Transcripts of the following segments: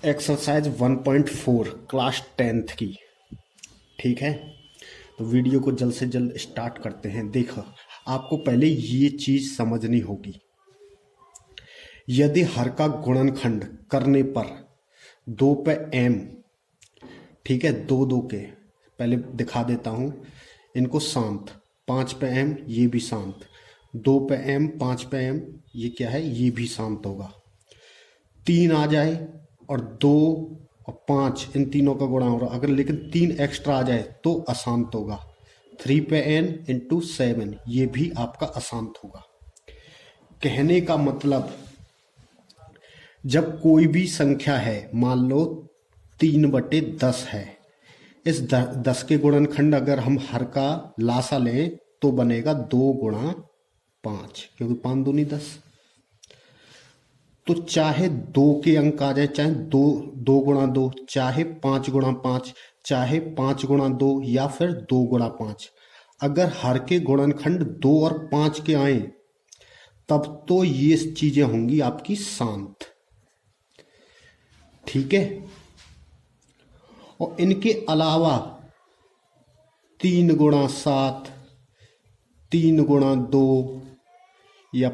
Exercise 1.4 class 10th की। ठीक है, तो वीडियो को जल्द से जल्द स्टार्ट करते हैं। देखो, आपको पहले ये चीज समझनी होगी। यदि हर का गुणनखंड करने पर 2 पे m, ठीक है, दो दो के पहले दिखा देता हूं इनको शांत, 5 पे m ये भी शांत, 2 पे m 5 पे m ये क्या है, ये भी शांत होगा। 3 आ जाए और 2 और 5 इन तीनों का गुणा हो रहा, अगर लेकिन 3 एक्स्ट्रा आ जाए तो अशांत होगा। 3 पे n इंटू 7 ये भी आपका अशांत होगा। कहने का मतलब, जब कोई भी संख्या है, मान लो 3/10 है, इस 10 के गुणनखंड अगर हम हर का लासा लें तो बनेगा 2 गुणा 5, क्योंकि 5 दूनी 10। तो चाहे 2 के अंक आ जाए, चाहे 2 गुणा 2, चाहे 5 गुणा 5, चाहे 5 गुणा 2 या फिर 2 गुणा 5, अगर हर के गुणनखंड 2 और 5 के आए तब तो ये चीजें होंगी आपकी शांत। ठीक है, और इनके अलावा 3 गुणा 7, 3 गुणा 2 या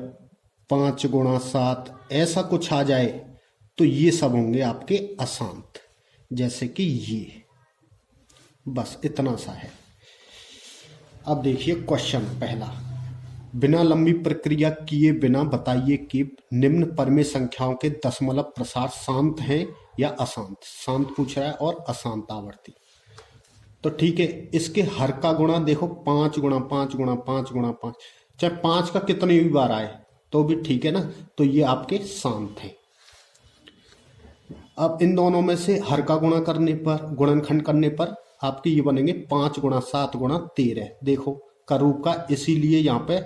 5 गुणा 7 ऐसा कुछ आ जाए तो ये सब होंगे आपके अशांत, जैसे कि ये। बस इतना सा है। अब देखिए क्वेश्चन पहला, बिना लंबी प्रक्रिया किए बिना बताइए कि निम्न परमेय संख्याओं के दशमलव प्रसार शांत हैं या अशांत। शांत पूछ रहा है और अशांत आवर्ती। तो ठीक है, इसके हर का गुणा देखो, 5 गुणा 5 गुणा 5 गुणा 5, चाहे 5 का कितनी भी बार आए तो भी ठीक है ना, तो ये आपके शांत हैं। अब इन दोनों में से हर का गुणा करने पर, गुणनखंड करने पर आपके ये बनेंगे 5 गुणा 7 गुणा 13। देखो करूप का, इसीलिए यहाँ पे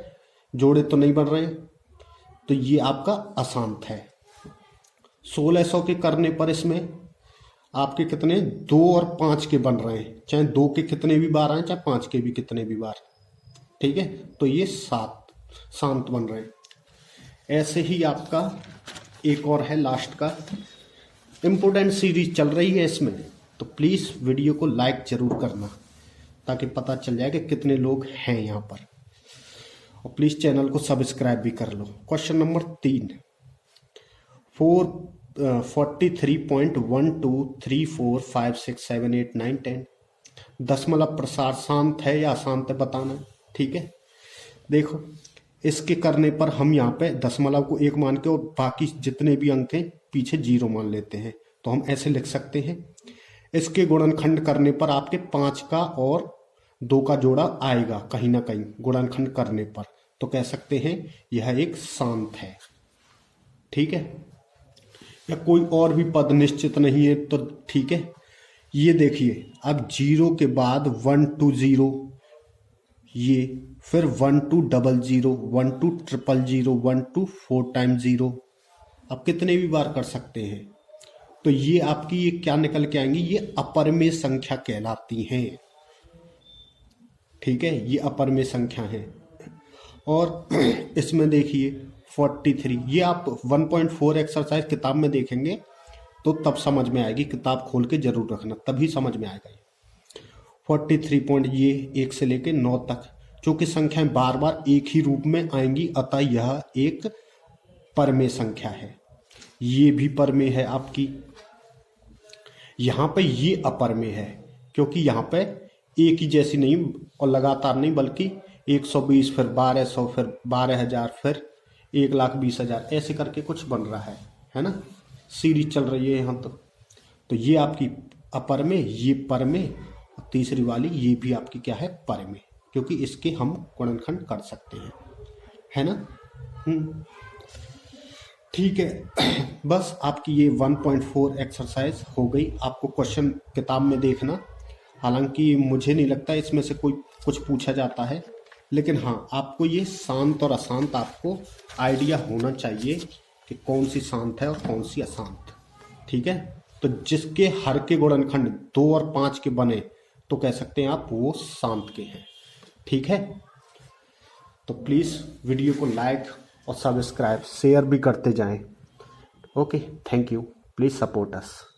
जोड़े तो नहीं बन रहे, तो ये आपका अशांत है। 1600 के करने पर इसमें आपके कितने, 2 और 5 के बन रहे हैं, चाहे 2 के कितने भी बार आए, चाहे 5 के भी कितने भी बार। ठीक है, तो ये 7 शांत बन रहे हैं। ऐसे ही आपका एक और है लास्ट का, इम्पोर्टेंट सीरीज चल रही है इसमें, तो प्लीज वीडियो को लाइक जरूर करना ताकि पता चल जाए कि कितने लोग हैं यहाँ पर, और प्लीज चैनल को सब्सक्राइब भी कर लो। क्वेश्चन नंबर 3, 43.12345678 9 10 दशमलव प्रसार शांत है या अशांत है बताना। ठीक है, देखो इसके करने पर हम यहाँ पे दशमलव को 1 मान के और बाकी जितने भी अंक हैं पीछे 0 मान लेते हैं, तो हम ऐसे लिख सकते हैं। इसके गुणनखंड करने पर आपके 5 का और 2 का जोड़ा आएगा कहीं ना कहीं गुणनखंड करने पर, तो कह सकते हैं यह एक शांत है। ठीक है, या कोई और भी पद निश्चित नहीं है तो ठीक है। ये देखिए, अब 0 के बाद 1 2 0, ये फिर 1 2 0 0, 1 2 0 0, 1 2 4 टाइम 0, अब कितने भी बार कर सकते हैं। तो ये आपकी ये क्या निकल के आएंगी, ये अपरिमेय संख्या कहलाती हैं। ठीक है, ये अपरिमेय संख्या है। और इसमें देखिए 43, ये आप 1.4 एक्सरसाइज किताब में देखेंगे तो तब समझ में आएगी, किताब खोल के जरूर रखना तभी समझ में आएगा। 43 पॉइंट ये 1 से लेके 9 तक, चूंकि संख्याएं बार बार एक ही रूप में आएंगी अतः यह एक परमेय संख्या है। ये भी परमेय है आपकी। यहां पे ये अपरमेय है क्योंकि यहां पे एक ही जैसी नहीं और लगातार नहीं, बल्कि 120 फिर 1200 फिर 12,000 फिर 1,20,000 ऐसे करके कुछ बन रहा है ना, सीरीज चल रही है यहाँ। तो ये आपकी अपरमेय, ये परमेय, तीसरी वाली ये भी आपकी क्या है, परमेय, क्योंकि इसके हम गुणनखंड कर सकते हैं, है ना। ठीक है, बस आपकी ये 1.4 एक्सरसाइज हो गई। आपको क्वेश्चन किताब में देखना, हालांकि मुझे नहीं लगता इसमें से कोई कुछ पूछा जाता है, लेकिन हाँ आपको ये शांत और अशांत आपको आइडिया होना चाहिए कि कौन सी शांत है और कौन सी अशांत। ठीक है, तो जिसके हर के गुणनखंड 2 और 5 के बने तो कह सकते हैं आप वो शांत के हैं। ठीक है, तो प्लीज वीडियो को लाइक और सब्सक्राइब शेयर भी करते जाएं। Okay, thank you, please support us.